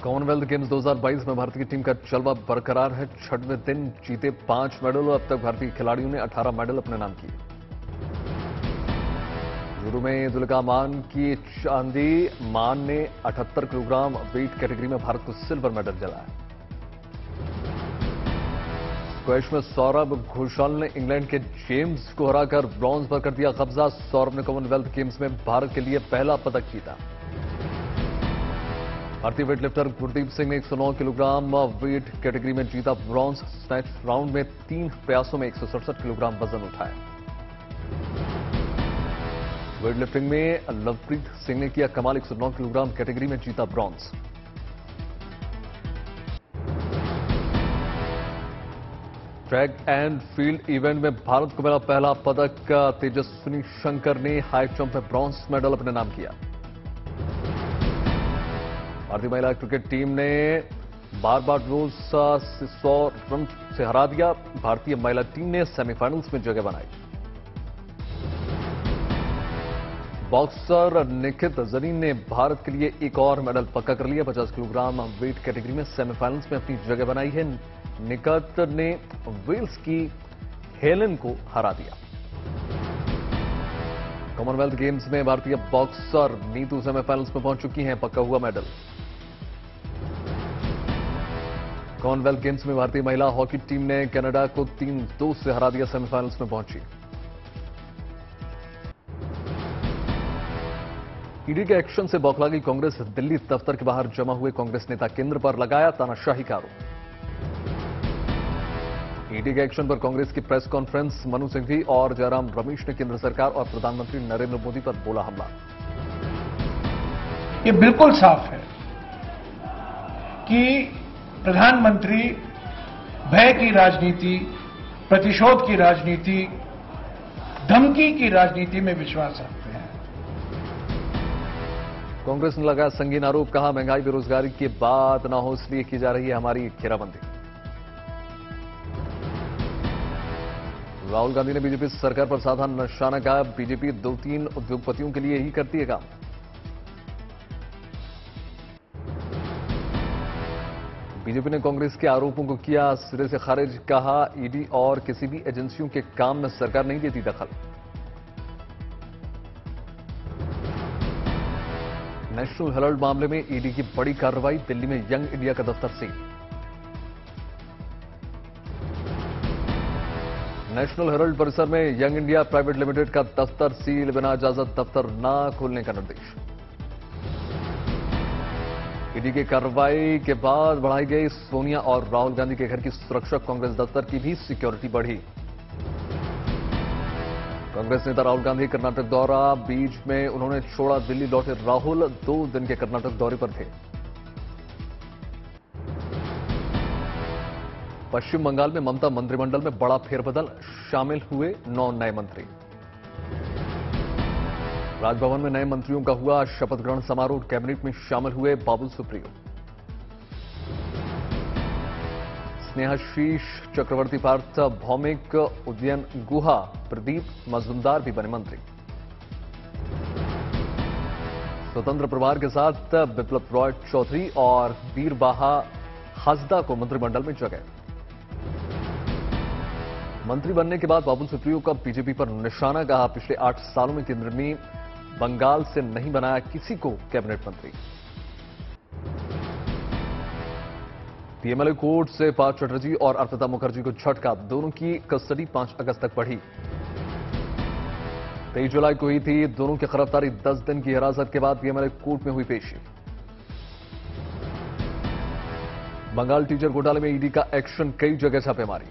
Commonwealth games 2022 में भारतीय team का जलवा बरकरार है। छठवें दिन जीते 5 मेडल और अब तक भारतीय खिलाड़ियों ने 18 मेडल अपने नाम किए। जुडो में दुलका मान की चांदी। मान ने 78 किलोग्राम वेट कैटेगरी में भारत को सिल्वर मेडल दिलाया। स्क्वैश में सौरभ घोषाल ने इंग्लैंड के जेम्स को हराकर ब्रॉन्ज पर कर दिया कब्जा। सौरभ ने कॉमनवेल्थ गेम्स में भारत के लिए पहला पदक जीता। भारतीय वेटलिफ्टर गुरदीप सिंह ने 109 किलोग्राम वेट कैटेगरी में जीता ब्रॉन्ज। स्नैच राउंड में 3 प्रयासों में 167 किलोग्राम वजन उठाया। वेटलिफ्टिंग में लवप्रीत सिंह ने किया कमाल, 109 किलोग्राम कैटेगरी में जीता bronze. Track and field event में भारत को मिला पहला पदक। तेजस्विनी शंकर ने हाई जंप में ब्रॉन्ज मेडल अपने नाम किया। भारतीय महिला क्रिकेट टीम ने बारबाडोस 100 रन से हरा दिया। भारतीय महिला टीम ने सेमीफाइनल्स में जगह बनाई। बॉक्सर निखित जरीन ने भारत के लिए एक और मेडल पक्का कर लिया। 50 किलोग्राम वेट कैटेगरी में सेमीफाइनल्स में अपनी जगह बनाई है। निखित ने वेल्स की हेलन को हरा दिया। कॉमनवेल्थ गेम्स में भारतीय बॉक्सर नीतू सेमीफाइनल्स में पहुंच चुकी हैं, पक्का हुआ मेडल। कॉमनवेल्थ गेम्स में भारतीय महिला हॉकी टीम ने कनाडा को 3-2 से हरा दिया, सेमीफाइनल्स में पहुंची। ईडी के एक्शन से बौखला गई कांग्रेस। दिल्ली दफ्तर के बाहर जमा हुए कांग्रेस नेता केंद्र पर लगाया तानाशाही का आरोप। ईडी के एक्शन पर कांग्रेस की प्रेस कॉन्फ्रेंस। मनु सिंघवी और जयराम रमेश ने केंद्र सरकार और प्रधानमंत्री नरेंद्र मोदी पर बोला हमला। ये बिल्कुल साफ है कि प्रधानमंत्री भय की राजनीति, प्रतिशोध की राजनीति, धमकी की राजनीति में विश्वास रखते हैं। कांग्रेस ने लगाया संगीन आरोप, कहा महंगाई बेरोजगारी की बात ना हो इसलिए की जा रही है हमारी घेराबंदी। राहुल गांधी ने बीजेपी सरकार पर साधा निशाना, कहा बीजेपी 2-3 उद्योगपतियों के लिए ही करती है काम। बीजेपी ने कांग्रेस के आरोपों को किया सिरे से खारिज, कहा ईडी और किसी भी एजेंसियों के काम में सरकार नहीं देती दखल। नेशनल हेराल्ड मामले में ईडी की बड़ी कार्रवाई। दिल्ली में यंग इंडिया का दफ्तर सील। नेशनल हेराल्ड परिसर में यंग इंडिया प्राइवेट लिमिटेड का दफ्तर सील, बिना इजाजत दफ्तर न खोलने का निर्देश। ईडी की कार्रवाई के बाद बढ़ाई गई सोनिया और राहुल गांधी के घर की सुरक्षा। कांग्रेस दफ्तर की भी सिक्योरिटी बढ़ी। कांग्रेस नेता राहुल गांधी कर्नाटक दौरा। बीच में उन्होंने छोड़ा दिल्ली लौटे राहुल, 2 दिन के कर्नाटक दौरे पर थे। पश्चिम बंगाल में ममता मंत्रिमंडल में बड़ा फेरबदल, शामिल हुए 9 नए मंत्री। राजभवन में नए मंत्रियों का हुआ शपथ ग्रहण समारोह। कैबिनेट में शामिल हुए बाबुल सुप्रियो, स्नेहाशीष चक्रवर्ती, पार्थ भौमिक, उदयन गुहा, प्रदीप मजूमदार भी बने मंत्री। स्वतंत्र प्रभार के साथ बिप्लब रॉय चौधरी और वीरबाहा हासदा को मंत्रिमंडल में जगह। मंत्री बनने के बाद बाबुल सुप्रियो का बीजेपी पर निशाना, कहा पिछले 8 सालों में केंद्र में बंगाल से नहीं बनाया किसी को कैबिनेट मंत्री। पीएमएलए कोर्ट से पार्थ चटर्जी और अर्पिता मुखर्जी को झटका, दोनों की कस्टडी 5 अगस्त तक बढ़ी। 23 जुलाई को हुई थी दोनों की गिरफ्तारी। 10 दिन की हिरासत के बाद पीएमएलए कोर्ट में हुई पेशी। बंगाल टीचर घोटाले में ईडी का एक्शन, कई जगह छापेमारी।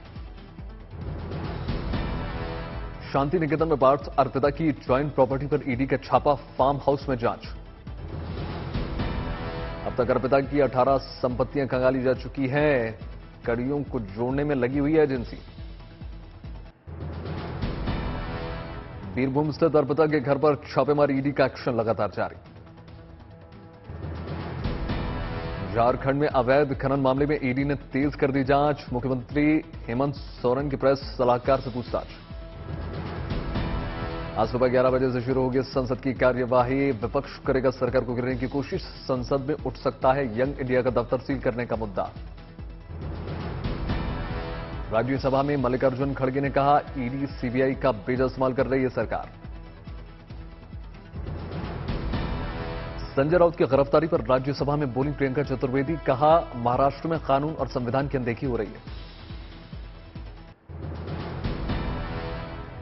शांति निकेतन में पार्थ अर्पिता की ज्वाइंट प्रॉपर्टी पर ईडी का छापा, फार्म हाउस में जांच। अब तक अर्पिता की 18 संपत्तियां खंगाली जा चुकी हैं। कड़ियों को जोड़ने में लगी हुई है एजेंसी। बीरभूम स्थित अर्पिता के घर पर छापेमारी, ईडी का एक्शन लगातार जारी। झारखंड में अवैध खनन मामले में ईडी ने तेज कर दी जांच। मुख्यमंत्री हेमंत सोरेन की प्रेस सलाहकार से पूछताछ। आज सुबह 11 बजे से शुरू होगी संसद की कार्यवाही। विपक्ष करेगा सरकार को गिराने की कोशिश। संसद में उठ सकता है यंग इंडिया का दफ्तर सील करने का मुद्दा। राज्यसभा में मल्लिकार्जुन खड़गे ने कहा, ईडी सीबीआई का बेजा इस्तेमाल कर रही है सरकार। संजय राउत की गिरफ्तारी पर राज्यसभा में बोली प्रियंका चतुर्वेदी, कहा महाराष्ट्र में कानून और संविधान की अनदेखी हो रही है।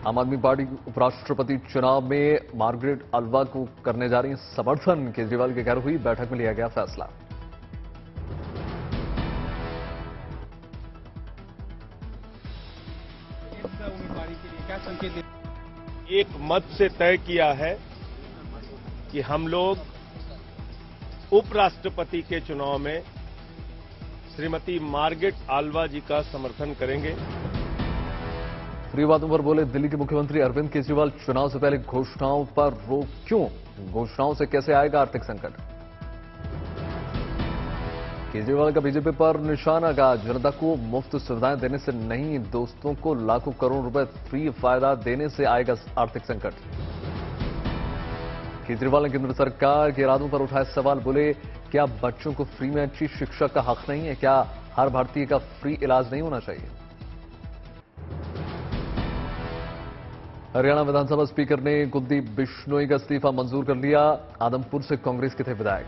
आम आदमी पार्टी उपराष्ट्रपति चुनाव में मार्गरेट अल्वा को करने जा रही समर्थन। केजरीवाल के घर हुई बैठक में लिया गया फैसला। एक मत से तय किया है कि हम लोग उपराष्ट्रपति के चुनाव में श्रीमती मार्गरेट अल्वा जी का समर्थन करेंगे। फ्री बातों पर बोले दिल्ली के मुख्यमंत्री अरविंद केजरीवाल, चुनाव से पहले घोषणाओं पर रोक क्यों? घोषणाओं से कैसे आएगा आर्थिक संकट? केजरीवाल का बीजेपी पर निशाना, का जनता को मुफ्त सुविधाएं देने से नहीं, दोस्तों को लाखों करोड़ रुपए फ्री फायदा देने से आएगा आर्थिक संकट। केजरीवाल ने केंद्र सरकार के इरादों पर उठाए सवाल, बोले क्या बच्चों को फ्री में अच्छी शिक्षा का हक नहीं है? क्या हर भारतीय का फ्री इलाज नहीं होना चाहिए? हरियाणा विधानसभा स्पीकर ने कुलदीप बिश्नोई का इस्तीफा मंजूर कर लिया। आदमपुर से कांग्रेस के थे विधायक।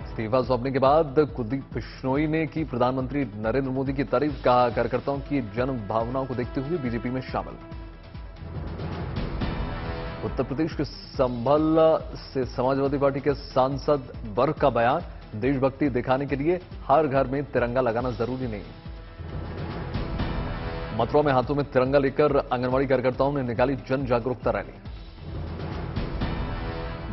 इस्तीफा सौंपने के बाद कुलदीप बिश्नोई ने की प्रधानमंत्री नरेंद्र मोदी की तारीफ, कहा कार्यकर्ताओं की जन भावनाओं को देखते हुए बीजेपी में शामिल। उत्तर प्रदेश के संभल से समाजवादी पार्टी के सांसद बर का बयान, देशभक्ति दिखाने के लिए हर घर में तिरंगा लगाना जरूरी नहीं। मथुरा में हाथों में तिरंगा लेकर आंगनवाड़ी कार्यकर्ताओं ने निकाली जन जागरूकता रैली।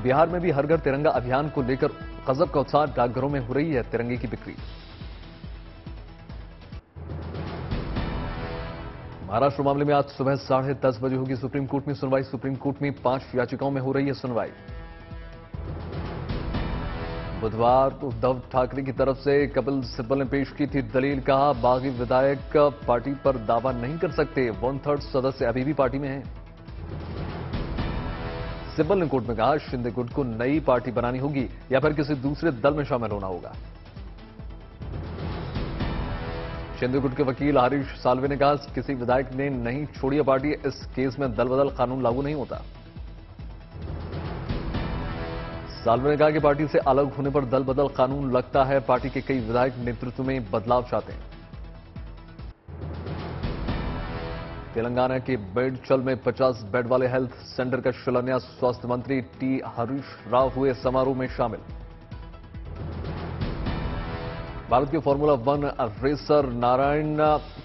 बिहार में भी हर घर तिरंगा अभियान को लेकर गजब का उत्साह, डाकघरों में हो रही है तिरंगे की बिक्री। महाराष्ट्र मामले में आज सुबह 10:30 बजे होगी सुप्रीम कोर्ट में सुनवाई। सुप्रीम कोर्ट में 5 याचिकाओं में हो रही है सुनवाई। बुधवार को उद्धव ठाकरे की तरफ से कपिल सिब्बल ने पेश की थी दलील, कहा बागी विधायक पार्टी पर दावा नहीं कर सकते, 1/3 सदस्य अभी भी पार्टी में हैं। सिब्बल ने कोर्ट में कहा शिंदे गुट को नई पार्टी बनानी होगी या फिर किसी दूसरे दल में शामिल होना होगा। शिंदे गुट के वकील हरीश साल्वे ने कहा किसी विधायक ने नहीं छोड़ी पार्टी, इस केस में दल बदल कानून लागू नहीं होता। साल्वे ने कहा कि पार्टी से अलग होने पर दल बदल कानून लगता है। पार्टी के कई विधायक नेतृत्व में बदलाव चाहते हैं। तेलंगाना के बेडचल में 50 बेड वाले हेल्थ सेंटर का शिलान्यास, स्वास्थ्य मंत्री टी हरीश राव हुए समारोह में शामिल। भारत के फॉर्मूला 1 रेसर नारायण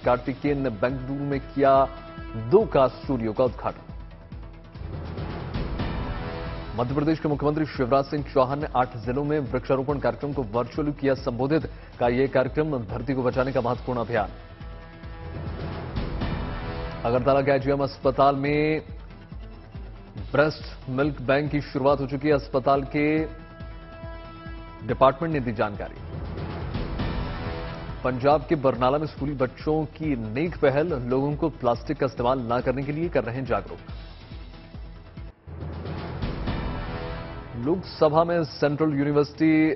कार्तिकेयन ने बेंगलुरु में किया 2 कार स्टूडियो का उद्घाटन। मध्य प्रदेश के मुख्यमंत्री शिवराज सिंह चौहान ने 8 जिलों में वृक्षारोपण कार्यक्रम को वर्चुअली किया संबोधित, का यह कार्यक्रम धरती को बचाने का महत्वपूर्ण अभियान। अगरतला के आईजीएम अस्पताल में ब्रेस्ट मिल्क बैंक की शुरुआत हो चुकी है। अस्पताल के डिपार्टमेंट ने दी जानकारी। पंजाब के बरनाला में स्कूली बच्चों की नेक पहल, लोगों को प्लास्टिक का इस्तेमाल न करने के लिए कर रहे हैं जागरूक। लोकसभा में central university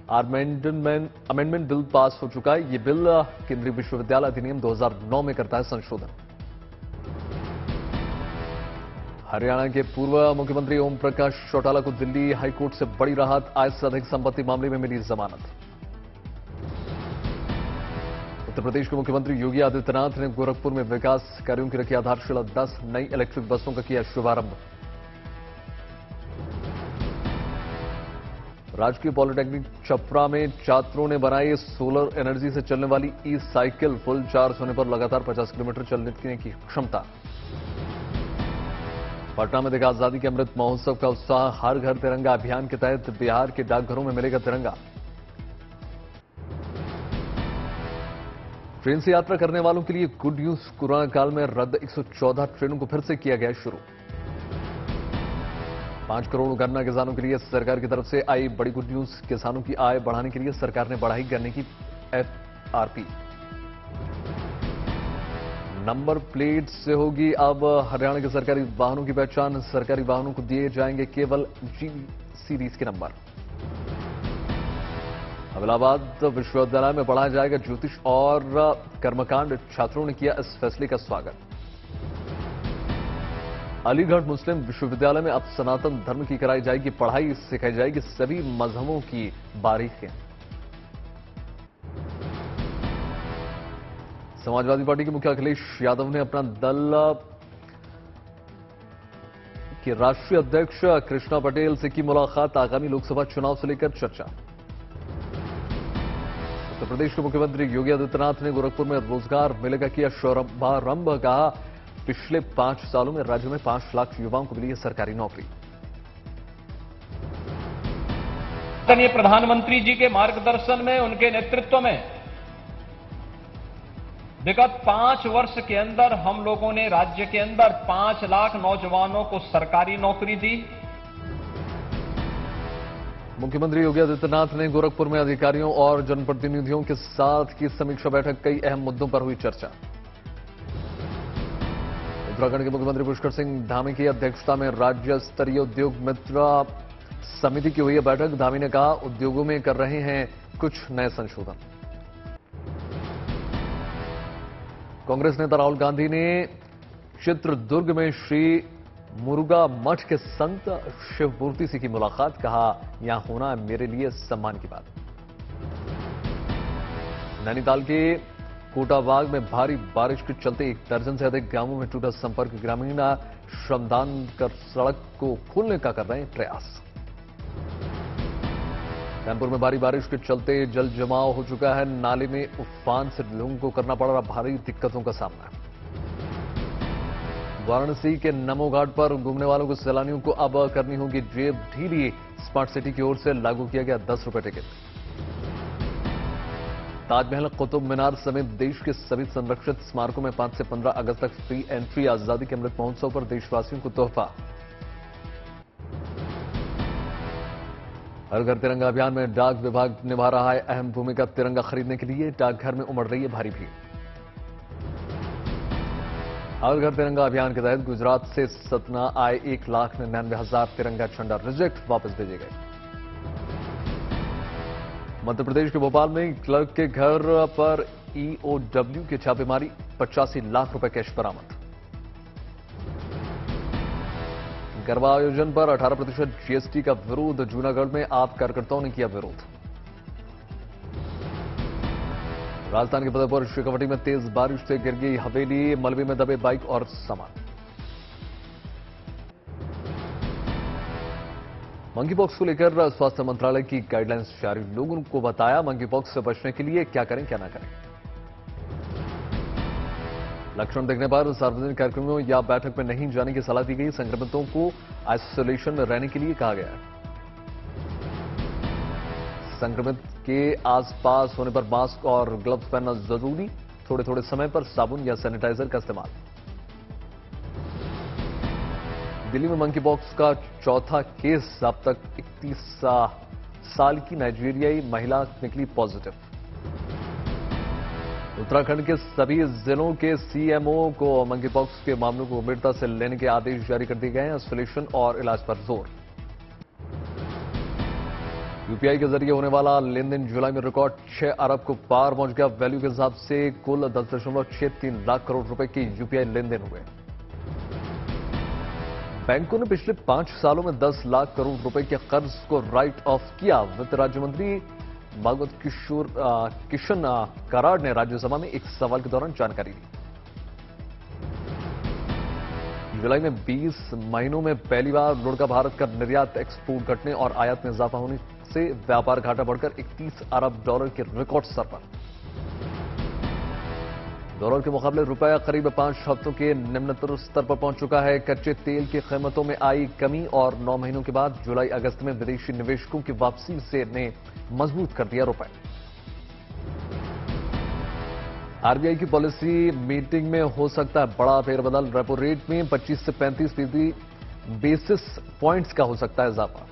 amendment bill pass हो चुका है। यह बिल केंद्रीय विश्वविद्यालय अधिनियम 2009 में करता है संशोधन। हरियाणा के पूर्व मुख्यमंत्री ओम प्रकाश चौटाला को दिल्ली हाईकोर्ट से बड़ी राहत, आय से अधिक संपत्ति मामले में मिली जमानत। उत्तर प्रदेश के मुख्यमंत्री योगी आदित्यनाथ ने गोरखपुर में विकास कार्यों की रखी आधारशिला, 10 नई इलेक्ट्रिक बसों का किया शुभारंभ। राजकीय पॉलिटेक्निक छपरा में छात्रों ने बनाई सोलर एनर्जी से चलने वाली ई साइकिल, फुल चार्ज होने पर लगातार 50 किलोमीटर चलने की क्षमता। पटना में देखा आजादी के अमृत महोत्सव का उत्साह, हर घर तिरंगा अभियान के तहत बिहार के डाकघरों में मिलेगा तिरंगा। ट्रेन से यात्रा करने वालों के लिए गुड न्यूज, कोरोना काल में रद्द 114 ट्रेनों को फिर से किया गया शुरू। 5 करोड़ गन्ना किसानों के लिए सरकार की तरफ से आई बड़ी गुड न्यूज, किसानों की आय बढ़ाने के लिए सरकार ने बढ़ाई गन्ने की एफआरपी। नंबर प्लेट से होगी अब हरियाणा के सरकारी वाहनों की पहचान। सरकारी वाहनों को दिए जाएंगे केवल जी सीरीज के नंबर। इलाहाबाद विश्वविद्यालय में पढ़ाया जाएगा ज्योतिष और कर्मकांड। छात्रों ने किया इस फैसले का स्वागत। अलीगढ़ मुस्लिम विश्वविद्यालय में अब सनातन धर्म की कराई जाएगी पढ़ाई। सिखाई जाएगी सभी मजहबों की बारीकियां। समाजवादी पार्टी के मुखिया अखिलेश यादव ने अपना दल के राष्ट्रीय अध्यक्ष कृष्णा पटेल से की मुलाकात। आगामी लोकसभा चुनाव से लेकर चर्चा। उत्तर प्रदेश के मुख्यमंत्री योगी आदित्यनाथ ने गोरखपुर में रोजगार मेले का किया शुभारंभ। कहा पिछले 5 सालों में राज्य में 5 लाख युवाओं को मिली है सरकारी नौकरी। प्रधानमंत्री जी के मार्गदर्शन में, उनके नेतृत्व में विगत 5 वर्ष के अंदर हम लोगों ने राज्य के अंदर 5 लाख नौजवानों को सरकारी नौकरी दी। मुख्यमंत्री योगी आदित्यनाथ ने गोरखपुर में अधिकारियों और जनप्रतिनिधियों के साथ की समीक्षा बैठक। कई अहम मुद्दों पर हुई चर्चा। उत्तराखंड के मुख्यमंत्री पुष्कर सिंह धामी की अध्यक्षता में राज्य स्तरीय उद्योग मित्र समिति की हुई है बैठक। धामी ने कहा उद्योगों में कर रहे हैं कुछ नए संशोधन। कांग्रेस नेता राहुल गांधी ने चित्रदुर्ग में श्री मुरुगा मठ के संत शिवमूर्ति से की मुलाकात। कहा यहां होना मेरे लिए सम्मान की बात। नैनीताल के कोटाबाग में भारी बारिश के चलते 1 दर्जन से अधिक गांवों में टूटा संपर्क। ग्रामीण श्रमदान कर सड़क को खोलने का कर रहे हैं प्रयास। कानपुर में भारी बारिश के चलते जल जमाव हो चुका है। नाले में उफान से लोगों को करना पड़ रहा भारी दिक्कतों का सामना। वाराणसी के नमो घाट पर घूमने वालों को सैलानियों को अब करनी होगी जेब ढीली। स्मार्ट सिटी की ओर से लागू किया गया 10 रुपए टिकट। ताजमहल, कुतुब मीनार समेत देश के सभी संरक्षित स्मारकों में 5 से 15 अगस्त तक फ्री एंट्री। आजादी के अमृत महोत्सव पर देशवासियों को तोहफा। हर घर तिरंगा अभियान में डाक विभाग निभा रहा है अहम भूमिका। तिरंगा खरीदने के लिए डाकघर में उमड़ रही है भारी भीड़। हर घर तिरंगा अभियान के तहत गुजरात से सतना आए 1,99,000 तिरंगा झंडा रिजेक्ट वापस भेजे गए। मध्य प्रदेश के भोपाल में क्लर्क के घर पर ईओडब्ल्यू की छापेमारी। 85 लाख रुपए कैश बरामद। गरबा आयोजन पर 18% जीएसटी का विरोध। जूनागढ़ में आप कार्यकर्ताओं ने किया विरोध। राजस्थान के फतेहपुर शेखावटी में तेज बारिश से गिर गई हवेली। मलबे में दबे बाइक और सामान। मंकी पॉक्स को लेकर स्वास्थ्य मंत्रालय की गाइडलाइंस जारी। लोगों को बताया मंकी पॉक्स से बचने के लिए क्या करें क्या ना करें। लक्षण दिखने पर सार्वजनिक कार्यक्रमों या बैठक में नहीं जाने की सलाह दी गई। संक्रमितों को आइसोलेशन में रहने के लिए कहा गया है। संक्रमित के आसपास होने पर मास्क और ग्लव्स पहनना जरूरी। थोड़े थोड़े समय पर साबुन या सैनिटाइजर का इस्तेमाल। दिल्ली में मंकी पॉक्स का चौथा केस। अब तक 31 साल की नाइजीरियाई महिला निकली पॉजिटिव। उत्तराखंड के सभी जिलों के सीएमओ को मंकी पॉक्स के मामलों को गंभीरता से लेने के आदेश जारी कर दिए गए हैं। आइसोलेशन और इलाज पर जोर। यूपीआई के जरिए होने वाला लेन देन जुलाई में रिकॉर्ड 6 अरब को पार पहुंच गया। वैल्यू के हिसाब से कुल 10.63 लाख करोड़ रुपए के यूपीआई लेन देन हुए। बैंकों ने पिछले 5 सालों में 10 लाख करोड़ रुपए के कर्ज को राइट ऑफ किया। वित्त राज्य मंत्री भागवत किशन कराड़ ने राज्यसभा में एक सवाल के दौरान जानकारी दी। जुलाई में 20 महीनों में पहली बार लुढ़का भारत का निर्यात एक्सपोर्ट घटने और आयात में इजाफा होने से व्यापार घाटा बढ़कर 31 अरब डॉलर के रिकॉर्ड स्तर पर। डॉलर के मुकाबले रुपया करीब 5 हफ्तों के निम्नतर स्तर पर पहुंच चुका है। कच्चे तेल की कीमतों में आई कमी और 9 महीनों के बाद जुलाई अगस्त में विदेशी निवेशकों की वापसी से ने मजबूत कर दिया रुपए। आरबीआई की पॉलिसी मीटिंग में हो सकता है बड़ा फेरबदल। रेपो रेट में 25 से 35 बेसिस पॉइंट्स का हो सकता है इजाफा।